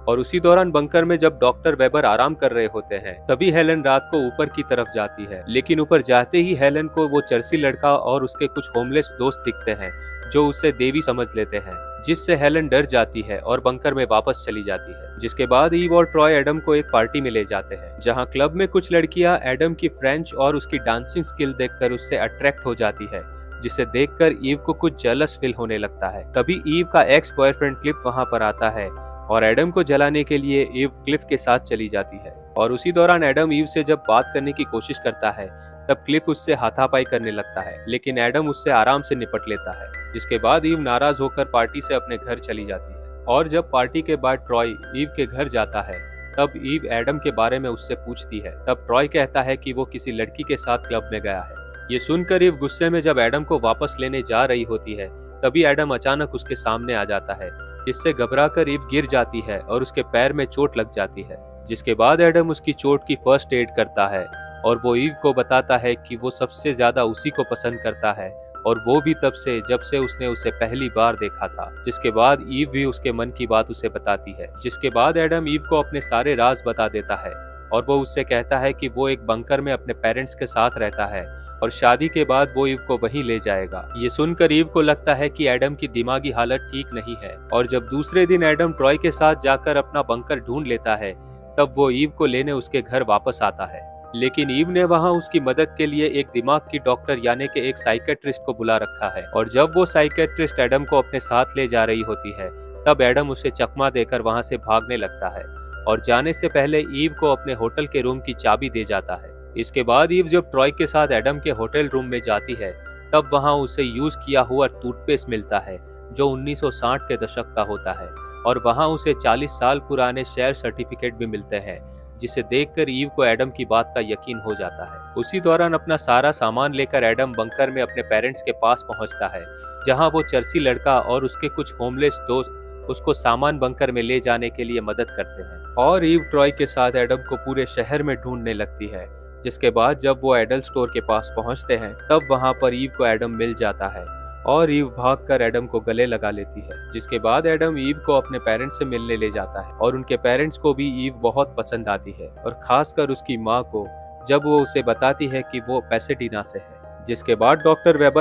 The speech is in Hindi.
और उसी दौरान बंकर में जब डॉक्टर वेबर आराम कर रहे होते हैं तभी हेलन रात को ऊपर की तरफ जाती है, लेकिन ऊपर जाते ही हेलन को वो चर्सी लड़का और उसके कुछ होमलेस दोस्त दिखते हैं जो उसे देवी समझ लेते हैं, जिससे हेलन डर जाती है और बंकर में वापस चली जाती है। जिसके बाद ईव और ट्रॉय एडम को एक पार्टी में ले जाते हैं जहां क्लब में कुछ लड़कियां एडम की फ्रेंच और उसकी डांसिंग स्किल देखकर उससे अट्रैक्ट हो जाती है, जिसे देखकर ईव को कुछ जेलस फील होने लगता है। तभी ईव का एक्स बॉयफ्रेंड क्लिफ वहां पर आता है और एडम को जलाने के लिए ईव क्लिफ के साथ चली जाती है। और उसी दौरान एडम ईव से जब बात करने की कोशिश करता है तब क्लिफ उससे हाथापाई करने लगता है, लेकिन एडम उससे आराम से निपट लेता है। जिसके बाद ईव नाराज होकर पार्टी से अपने घर चली जाती है। और जब पार्टी के बाद ट्रॉय ईव के घर जाता है तब ईव एडम के बारे में उससे पूछती है। तब ट्रॉय कहता है कि वो किसी लड़की के साथ क्लब में गया है। ये सुनकर ईव गुस्से में जब एडम को वापस लेने जा रही होती है तभी एडम अचानक उसके सामने आ जाता है, जिससे घबराकर ईव गिर जाती है और उसके पैर में चोट लग जाती है। जिसके बाद एडम उसकी चोट की फर्स्ट एड करता है और वो ईव को बताता है कि वो सबसे ज्यादा उसी को पसंद करता है और वो भी तब से जब से उसने उसे पहली बार देखा था। जिसके बाद ईव भी उसके मन की बात उसे बताती है। जिसके बाद एडम ईव को अपने सारे राज बता देता है और वो उससे कहता है कि वो एक बंकर में अपने पेरेंट्स के साथ रहता है और शादी के बाद वो ईव को वहीं ले जाएगा। ये सुनकर ईव को लगता है कि एडम की दिमागी हालत ठीक नहीं है और जब दूसरे दिन एडम ट्रॉय के साथ जाकर अपना बंकर ढूंढ लेता है तब वो ईव को लेने उसके घर वापस आता है, लेकिन ईव ने वहां उसकी मदद के लिए एक दिमाग की डॉक्टर यानी कि एक साइकेट्रिस्ट को बुला रखा है। और जब वो साइकेट्रिस्ट एडम को अपने साथ ले जा रही होती है तब एडम उसे चकमा देकर वहां से भागने लगता है और जाने से पहले ईव को अपने होटल के रूम की चाबी दे जाता है। इसके बाद ईव जब ट्रॉय के साथ एडम के होटल रूम में जाती है तब वहां उसे यूज किया हुआ टूथपेस्ट मिलता है जो 1960 के दशक का होता है और वहां उसे 40 साल पुराने शेयर सर्टिफिकेट भी मिलते हैं, जिसे देखकर ईव को एडम की बात का यकीन हो जाता है। उसी दौरान अपना सारा सामान लेकर एडम बंकर में अपने पेरेंट्स के पास पहुंचता है, जहां वो चर्सी लड़का और उसके कुछ होमलेस दोस्त उसको सामान बंकर में ले जाने के लिए मदद करते हैं। और ईव ट्रॉय के साथ एडम को पूरे शहर में ढूंढने लगती है। जिसके बाद जब वो एडल स्टोर के पास पहुंचते हैं तब वहां पर ईव को एडम मिल जाता है और ईव भागकर एडम को गले लगा लेती है। जिसके बाद एडम ईव को अपने पेरेंट्स से मिलने ले जाता है और उनके पेरेंट्स को भी ईव बहुत पसंद आती है और खासकर उसकी माँ को, जब वो उसे बताती है कि वो पैसेडीना से है। जिसके बाद डॉक्टर वेबर